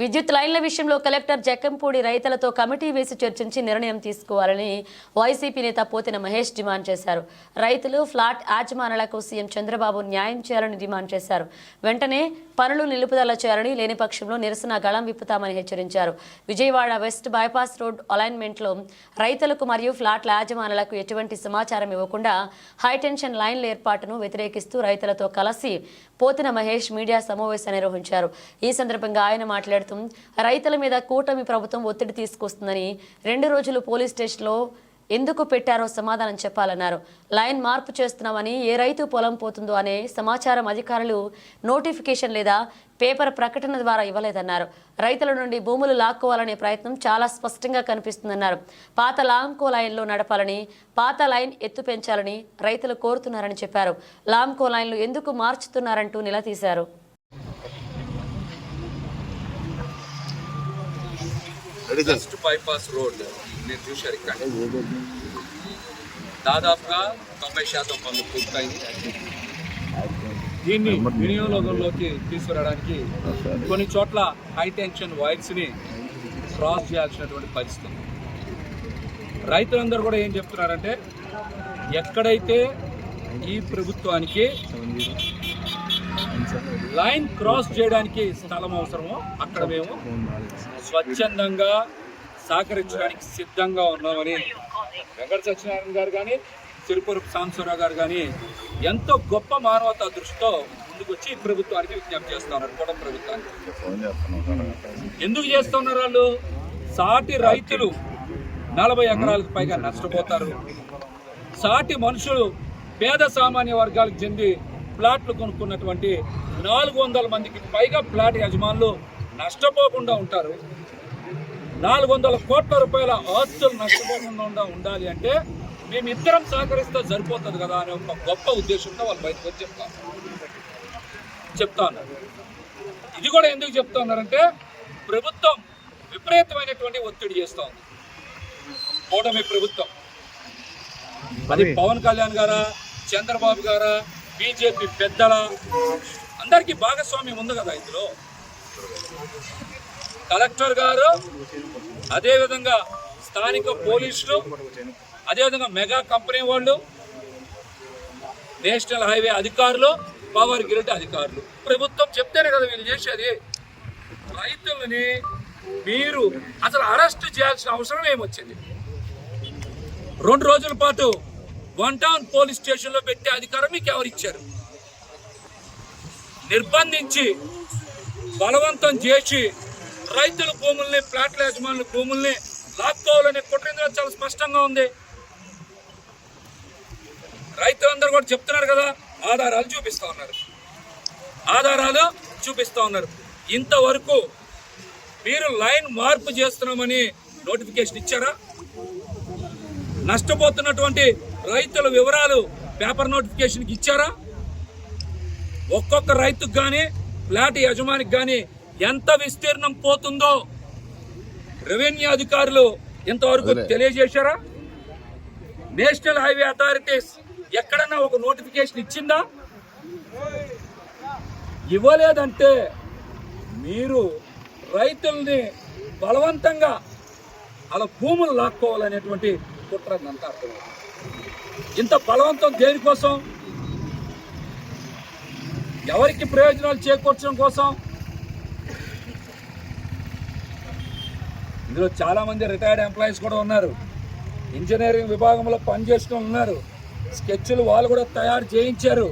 విద్యుత్ లైన్ల విషయంలో కలెక్టర్ జక్కంపూడి రైతులతో కమిటీ వేసి చర్చించి నిర్ణయం తీసుకోవాలని వైసీపీ నేత పోతిన మహేష్ డిమాండ్ చేశారు. రైతులు ఫ్లాట్ యాజమానులకు సీఎం చంద్రబాబు న్యాయం చేయాలని డిమాండ్ చేశారు. వెంటనే పనులు నిలుపుదల చేయాలని, లేని పక్షంలో నిరసన గళం విప్పుతామని హెచ్చరించారు. విజయవాడ వెస్ట్ బైపాస్ రోడ్ అలైన్మెంట్లో రైతులకు మరియు ఫ్లాట్ల యాజమానులకు ఎటువంటి సమాచారం ఇవ్వకుండా హైటెన్షన్ లైన్ల ఏర్పాటును వ్యతిరేకిస్తూ రైతులతో కలిసి పోతిన మహేష్ మీడియా సమావేశం నిర్వహించారు. ఈ సందర్భంగా ఆయన మాట్లాడుతూ రైతుల మీద కూటమి ప్రభుత్వం ఒత్తిడి తీసుకొస్తుందని, 2 రోజులు పోలీస్ స్టేషన్లో ఎందుకు పెట్టారో సమాధానం చెప్పాలన్నారు. లైన్ మార్పు చేస్తున్నామని ఏ రైతు పొలం పోతుందో అనే సమాచారం అధికారులు నోటిఫికేషన్ లేదా పేపర్ ప్రకటన ద్వారా ఇవ్వలేదన్నారు. రైతుల నుండి భూములు లాక్కోవాలనే ప్రయత్నం చాలా స్పష్టంగా కనిపిస్తుందన్నారు. పాత లాంకో లైన్లో నడపాలని, పాత లైన్ ఎత్తు పెంచాలని రైతులు కోరుతున్నారని చెప్పారు. లాంకో లైన్లు ఎందుకు మార్చుతున్నారంటూ నిలదీశారు. వెస్ట్ బైపాస్ రోడ్ నేను చూశారు. ఇక్కడ దాదాపుగా 90% పనులు పూర్తయింది. దీన్ని వినియోగంలోకి తీసుకురావడానికి కొన్ని చోట్ల హై టెన్షన్ వైర్స్ని క్రాస్ చేయాల్సినటువంటి పరిస్థితి. రైతులందరూ కూడా ఏం చెప్తున్నారంటే, ఎక్కడైతే ఈ ప్రభుత్వానికి లైన్ క్రాస్ చేయడానికి స్థలం అవసరమో అక్కడ మేము స్వచ్ఛందంగా సహకరించడానికి సిద్ధంగా ఉన్నామని వెంకట సత్యనారాయణ గారు కానీ, తిరుపూరపు సాంబశివరావు గారు కానీ ఎంతో గొప్ప మానవతా దృష్టితో ముందుకు వచ్చి ఈ ప్రభుత్వానికి విజ్ఞప్తి చేస్తున్నారు. కూడా ప్రభుత్వానికి ఎందుకు చేస్తున్నారు? వాళ్ళు సాటి రైతులు 40 ఎకరాలకు పైగా నష్టపోతారు. సాటి మనుషులు పేద సామాన్య వర్గాలకు చెంది ప్లాట్లు కొనుక్కున్నటువంటి 400 మందికి పైగా ప్లాట్ యజమానులు నష్టపోకుండా ఉంటారు. 400 కోట్ల రూపాయల ఆస్తులు నష్టపోకుండా ఉండాలి అంటే మేమిద్దరం సహకరిస్తే సరిపోతుంది కదా అనే ఒక గొప్ప ఉద్దేశంతో వాళ్ళు బయటకు వచ్చి చెప్తా ఉన్నారు. ఇది కూడా ఎందుకు చెప్తా ఉన్నారంటే, ప్రభుత్వం విపరీతమైనటువంటి ఒత్తిడి చేస్తూ ఉంది. కూటమి ప్రభుత్వం, అది పవన్ కళ్యాణ్ గారా, చంద్రబాబు గారా, బీజేపీ పెద్దల అందరికీ భాగస్వామ్యం ఉంది కదా ఇందులో. కలెక్టర్ గారు, అదేవిధంగా స్థానిక పోలీసులు, అదేవిధంగా మెగా కంపెనీ వాళ్ళు, నేషనల్ హైవే అధికారులు, పవర్ గ్రిడ్ అధికారులు. ప్రభుత్వం చెప్తేనే కదా వీళ్ళు చేసేది. రైతులని మీరు అసలు అరెస్ట్ చేయాల్సిన అవసరం ఏమొచ్చింది? 2 రోజుల పాటు 1 టౌన్ పోలీస్ స్టేషన్లో పెట్టే అధికారం మీకు ఎవరు ఇచ్చారు? నిర్బంధించి బలవంతం చేసి రైతుల భూముల్ని, ప్లాట్ల యజమానుల భూముల్ని లాక్కోవాలనే కుట్ర ఇందులో చాలా స్పష్టంగా ఉంది. రైతులందరూ కూడా చెప్తున్నారు కదా, ఆధారాలు చూపిస్తా ఉన్నారు. ఇంతవరకు మీరు లైన్ మార్పు చేస్తున్నామని నోటిఫికేషన్ ఇచ్చారా? నష్టపోతున్నటువంటి రైతుల వివరాలు పేపర్ నోటిఫికేషన్కి ఇచ్చారా? ఒక్కొక్క రైతుకు కానీ, ఫ్లాట్ యజమానికి కానీ ఎంత విస్తీర్ణం పోతుందో రెవెన్యూ అధికారులు ఇంతవరకు తెలియజేశారా? నేషనల్ హైవే అథారిటీస్ ఎక్కడన్నా ఒక నోటిఫికేషన్ ఇచ్చిందా? ఇవ్వలేదంటే మీరు రైతుల్ని బలవంతంగా అలా భూములు లాక్కోవాలనేటువంటి కుట్రదంతా అర్థం. ఇంత బలవంతం దేనికోసం? ఎవరికి ప్రయోజనాలు చేకూర్చడం కోసం? ఇందులో చాలామంది రిటైర్డ్ ఎంప్లాయీస్ కూడా ఉన్నారు. ఇంజనీరింగ్ విభాగంలో పనిచేసిన ఉన్నారు. స్కెచ్లు వాళ్ళు కూడా తయారు చేయించారు.